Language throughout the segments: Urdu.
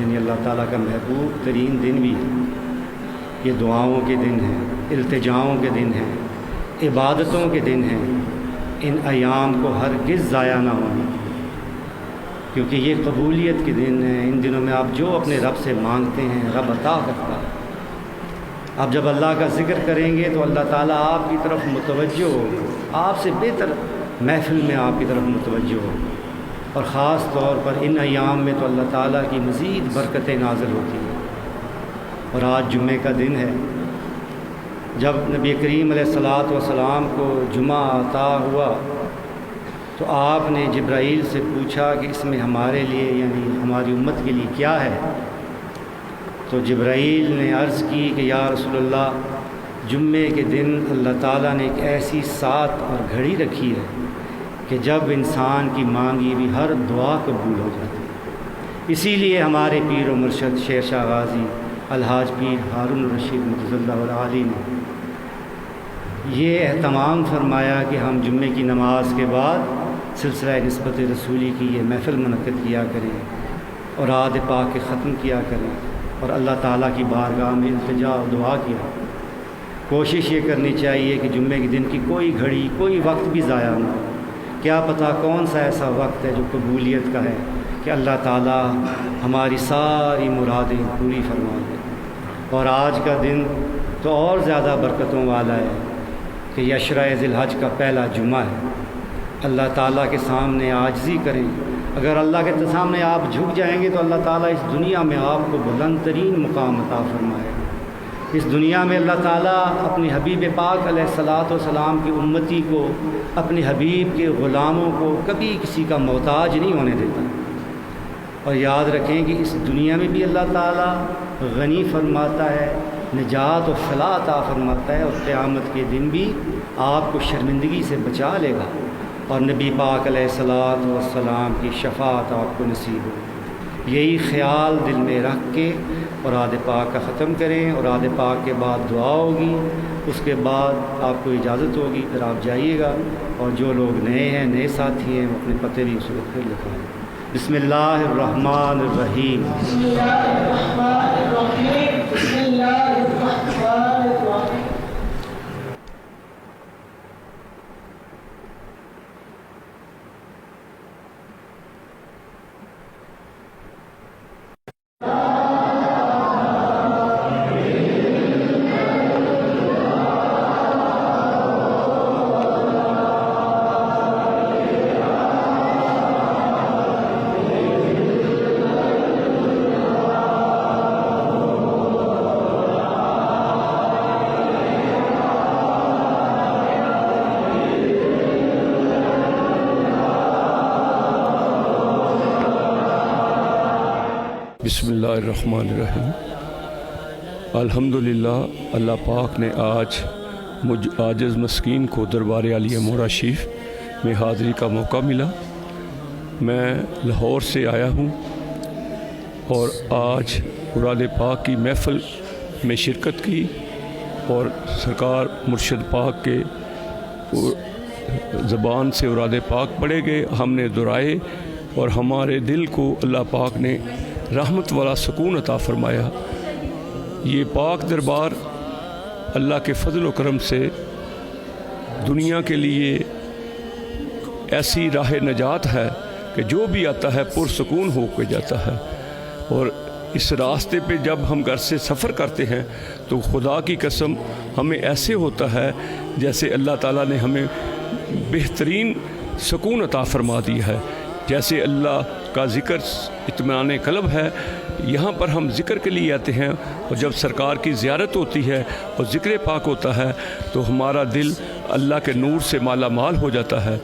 یعنی اللہ تعالیٰ کا محبوب ترین دن بھی ہے۔ یہ دعاؤں کے دن ہیں، التجاؤں کے دن ہیں، عبادتوں کے دن ہیں۔ ان ایام کو ہرگز ضائع نہ ہونا، کیونکہ یہ قبولیت کے دن ہیں۔ ان دنوں میں آپ جو اپنے رب سے مانگتے ہیں رب عطا کرتا ہے۔ آپ جب اللہ کا ذکر کریں گے تو اللہ تعالیٰ آپ کی طرف متوجہ ہوگا، آپ سے بہتر محفل میں آپ کی طرف متوجہ ہوگا، اور خاص طور پر ان ایام میں تو اللہ تعالیٰ کی مزید برکتیں نازل ہوتی ہیں۔ اور آج جمعے کا دن ہے۔ جب نبی کریم علیہ الصلاۃ والسلام کو جمعہ عطا ہوا تو آپ نے جبرائیل سے پوچھا کہ اس میں ہمارے لیے یعنی ہماری امت کے لیے کیا ہے؟ تو جبرائیل نے عرض کی کہ یا رسول اللہ، جمعے کے دن اللہ تعالیٰ نے ایک ایسی ساعت اور گھڑی رکھی ہے کہ جب انسان کی مانگی بھی ہر دعا قبول ہو جاتی ہے۔ اسی لیے ہمارے پیر و مرشد شیر شاہ غازی الحاج پیر ہارون الرشید مجدد اللہ علیہ نے یہ اہتمام فرمایا کہ ہم جمعے کی نماز کے بعد سلسلہ نسبت رسولی کی یہ محفل منعقد کیا کریں اور عہد پاک کے ختم کیا کریں اور اللہ تعالیٰ کی بارگاہ میں التجا و دعا کیا۔ کوشش یہ کرنی چاہیے کہ جمعے کے دن کی کوئی گھڑی کوئی وقت بھی ضائع نہ ہو۔ کیا پتہ کون سا ایسا وقت ہے جو قبولیت کا ہے کہ اللہ تعالیٰ ہماری ساری مرادیں پوری فرما دے۔ اور آج کا دن تو اور زیادہ برکتوں والا ہے کہ یہ عشرہ ذی الحج کا پہلا جمعہ ہے۔ اللہ تعالیٰ کے سامنے عاجزی کریں۔ اگر اللہ کے سامنے آپ جھک جائیں گے تو اللہ تعالیٰ اس دنیا میں آپ کو بلند ترین مقام عطا فرمائے گا۔ اس دنیا میں اللہ تعالیٰ اپنے حبیب پاک علیہ الصلاۃ والسلام کی امتی کو، اپنے حبیب کے غلاموں کو کبھی کسی کا محتاج نہیں ہونے دیتا۔ اور یاد رکھیں کہ اس دنیا میں بھی اللہ تعالیٰ غنی فرماتا ہے، نجات و فلاح عطا فرماتا ہے، اور قیامت کے دن بھی آپ کو شرمندگی سے بچا لے گا اور نبی پاک علیہ الصلاۃ والسلام کی شفاعت آپ کو نصیب ہو۔ یہی خیال دل میں رکھ کے اور عہد پاک کا ختم کریں، اور عہد پاک کے بعد دعا ہوگی، اس کے بعد آپ کو اجازت ہوگی، پھر آپ جائیے گا۔ اور جو لوگ نئے ہیں، نئے ساتھی ہیں، وہ اپنے پتے بھی اس وقت پھر لکھائیں۔ بسم اللہ الرحمن الرحیم۔ بسم اللہ الرحمن الرحیم۔ بسم اللہ الرحمن الرحیم۔ بسم اللہ الرحمن الرحیم۔ الحمدللہ، اللہ پاک نے آج مجھ عاجز مسکین کو دربار عالیہ موڑا شریف میں حاضری کا موقع ملا۔ میں لاہور سے آیا ہوں اور آج قرآن پاک کی محفل میں شرکت کی، اور سرکار مرشد پاک کے زبان سے قرآن پاک پڑھے گئے، ہم نے دہرائے، اور ہمارے دل کو اللہ پاک نے رحمت والا سکون عطا فرمایا۔ یہ پاک دربار اللہ کے فضل و کرم سے دنیا کے لیے ایسی راہ نجات ہے کہ جو بھی آتا ہے پرسکون ہو کے جاتا ہے۔ اور اس راستے پہ جب ہم گھر سے سفر کرتے ہیں تو خدا کی قسم ہمیں ایسے ہوتا ہے جیسے اللہ تعالیٰ نے ہمیں بہترین سکون عطا فرما دیا ہے۔ جیسے اللہ کا ذکر اطمینان قلب ہے، یہاں پر ہم ذکر کے لیے آتے ہیں، اور جب سرکار کی زیارت ہوتی ہے اور ذکر پاک ہوتا ہے تو ہمارا دل اللہ کے نور سے مالا مال ہو جاتا ہے۔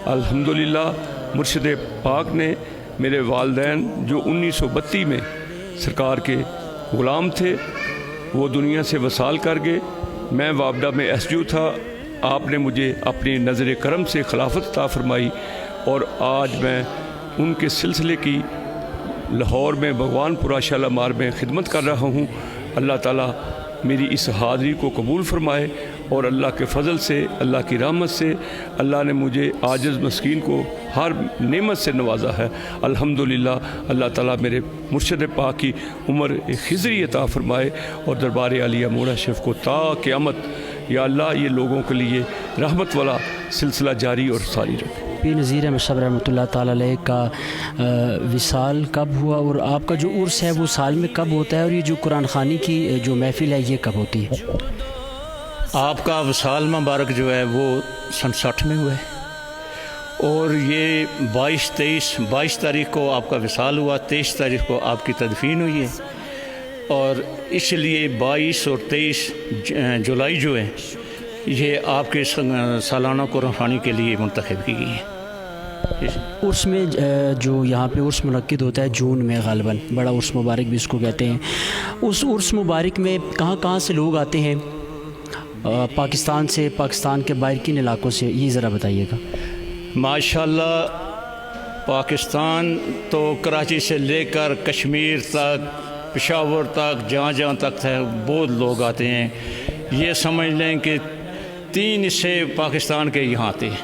الحمدللہ، مرشد پاک نے میرے والدین جو 1932 میں سرکار کے غلام تھے، وہ دنیا سے وصال کر گئے۔ میں وابڈہ میں SGO تھا، آپ نے مجھے اپنی نظر کرم سے خلافت عطا فرمائی، اور آج میں ان کے سلسلے کی لاہور میں بھگوان پورہ شالامار میں خدمت کر رہا ہوں۔ اللہ تعالیٰ میری اس حاضری کو قبول فرمائے اور اللہ کے فضل سے، اللہ کی رحمت سے اللہ نے مجھے عاجز مسکین کو ہر نعمت سے نوازا ہے۔ الحمدللہ اللہ تعالیٰ میرے مرشد پاک کی عمر خضری عطا فرمائے اور دربار عالیہ موڑا شریف کو تا قیامت یا اللہ یہ لوگوں کے لیے رحمت والا سلسلہ جاری اور ساری رکھے۔ پیر نذیر احمد صاحب رحمۃ اللہ تعالیٰ علیہ کا وصال کب ہوا، اور آپ کا جو عرس ہے وہ سال میں کب ہوتا ہے، اور یہ جو قرآن خوانی کی جو محفل ہے یہ کب ہوتی ہے؟ آپ کا وصال مبارک جو ہے وہ سن 60 میں ہوا ہے، اور یہ 22 تاریخ کو آپ کا وصال ہوا، 23 تاریخ کو آپ کی تدفین ہوئی ہے، اور اس لیے 22 اور 23 جولائی جو ہے یہ آپ کے سالانہ قرآن خوانی کے لیے منتخب کی گئی ہے۔ عرس میں جو یہاں پہ عرس منعقد ہوتا ہے جون میں غالباً، بڑا عرس مبارک بھی اس کو کہتے ہیں، اس عرس مبارک میں کہاں کہاں سے لوگ آتے ہیں پاکستان سے، پاکستان کے باہر کن علاقوں سے، یہ ذرا بتائیے گا۔ ماشاءاللہ پاکستان تو کراچی سے لے کر کشمیر تک، پشاور تک، جہاں جہاں تک ہے بہت لوگ آتے ہیں۔ یہ سمجھ لیں کہ 3 حصے پاکستان کے یہاں آتے ہیں،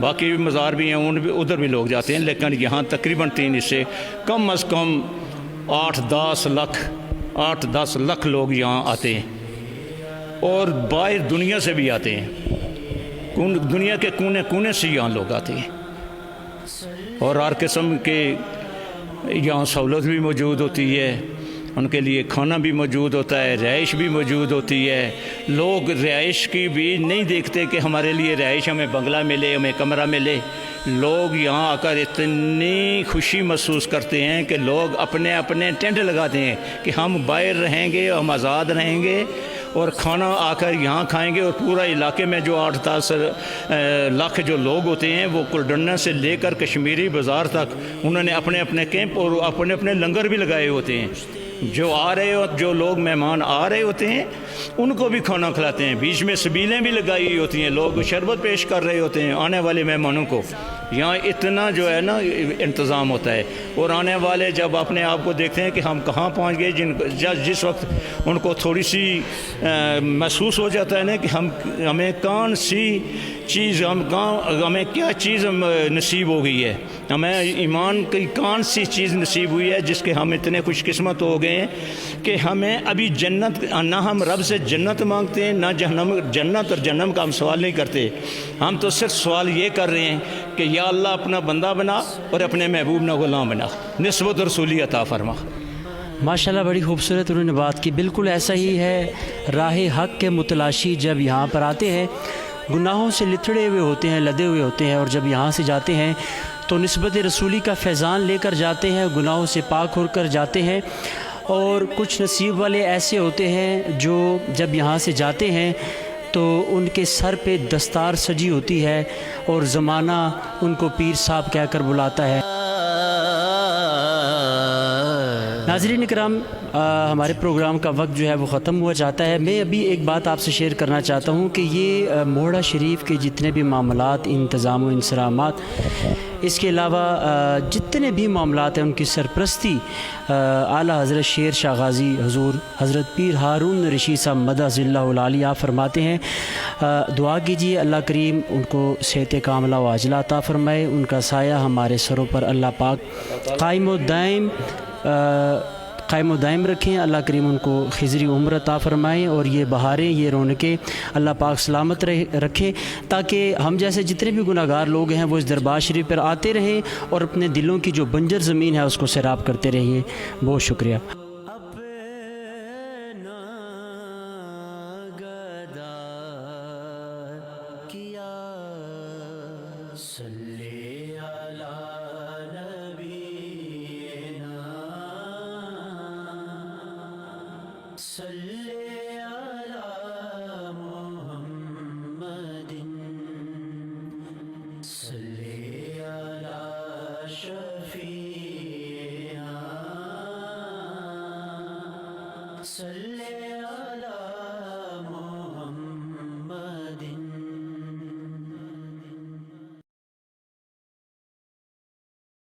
باقی بھی مزار بھی ہیں ادھر بھی لوگ جاتے ہیں، لیکن یہاں تقریباً 3 حصے، کم از کم 8-10 لاکھ لوگ یہاں آتے ہیں، اور باہر دنیا سے بھی آتے ہیں، دنیا کے کونے کونے سے یہاں لوگ آتے ہیں، اور ہر قسم کے یہاں سہولت بھی موجود ہوتی ہے، ان کے لیے کھانا بھی موجود ہوتا ہے، رہائش بھی موجود ہوتی ہے۔ لوگ رہائش کی بھی نہیں دیکھتے کہ ہمارے لیے رہائش، ہمیں بنگلہ ملے، ہمیں کمرہ ملے، لوگ یہاں آ کر اتنی خوشی محسوس کرتے ہیں کہ لوگ اپنے اپنے ٹینٹ لگاتے ہیں کہ ہم باہر رہیں گے، ہم آزاد رہیں گے، اور کھانا آ کر یہاں کھائیں گے، اور پورا علاقے میں جو 8-10 لاکھ جو لوگ ہوتے ہیں وہ کلڈنہ سے لے کر کشمیری بازار تک انہوں نے اپنے اپنے کیمپ اور اپنے اپنے لنگر بھی لگائے ہوتے ہیں۔ جو لوگ مہمان آ رہے ہوتے ہیں ان کو بھی کھانا کھلاتے ہیں، بیچ میں سبیلیں بھی لگائی ہوئی ہوتی ہیں، لوگ شربت پیش کر رہے ہوتے ہیں آنے والے مہمانوں کو۔ یہاں اتنا جو ہے نا انتظام ہوتا ہے، اور آنے والے جب اپنے آپ کو دیکھتے ہیں کہ ہم کہاں پہنچ گئے، جس وقت ان کو تھوڑی سی محسوس ہو جاتا ہے نا کہ ہمیں کون سی چیز، ہمیں کیا چیز نصیب ہو گئی ہے، ہمیں ایمان کی کون سی چیز نصیب ہوئی ہے جس کے ہم اتنے خوش قسمت ہو گئے ہیں کہ ہمیں ابھی جنت، نہ ہم رب سے جنت مانگتے ہیں، نہ جنت اور جہنم کا ہم سوال نہیں کرتے، ہم تو صرف سوال یہ کر رہے ہیں کہ یا اللہ اپنا بندہ بنا اور اپنے محبوب نہ غلام بنا، نسبت رسولی عطا فرما۔ ماشاءاللہ بڑی خوبصورت انہوں نے بات کی، بالکل ایسا ہی ہے۔ راہ حق کے متلاشی جب یہاں پر آتے ہیں گناہوں سے لتھڑے ہوئے ہوتے ہیں، لدے ہوئے ہوتے ہیں، اور جب یہاں سے جاتے ہیں تو نسبت رسولی کا فیضان لے کر جاتے ہیں، گناہوں سے پاک ہو کر جاتے ہیں۔ اور کچھ نصیب والے ایسے ہوتے ہیں جو جب یہاں سے جاتے ہیں تو ان کے سر پہ دستار سجی ہوتی ہے اور زمانہ ان کو پیر صاحب کہہ کر بلاتا ہے۔ ناظرین اکرام، ہمارے پروگرام کا وقت جو ہے وہ ختم ہوا جاتا ہے۔ میں ابھی ایک بات آپ سے شیئر کرنا چاہتا ہوں کہ یہ موڑا شریف کے جتنے بھی معاملات، انتظام و انصرامات، اس کے علاوہ جتنے بھی معاملات ہیں ان کی سرپرستی اعلیٰ حضرت شیر شاہ غازی حضور حضرت پیر ہارون رشید صاحب مدح اللہ العالی آپ فرماتے ہیں۔ دعا کیجیے اللہ کریم ان کو صحت کاملہ و عاجلہ عطا فرمائے، ان کا سایہ ہمارے سروں پر اللہ پاک قائم و دائم رکھیں، اللہ کریم ان کو خضری عمر عطا فرمائیں، اور یہ بہاریں، یہ رونقیں اللہ پاک سلامت رکھیں، تاکہ ہم جیسے جتنے بھی گناہ گار لوگ ہیں وہ اس دربار شریف پر آتے رہیں اور اپنے دلوں کی جو بنجر زمین ہے اس کو سیراب کرتے رہیں۔ بہت شکریہ۔ صلی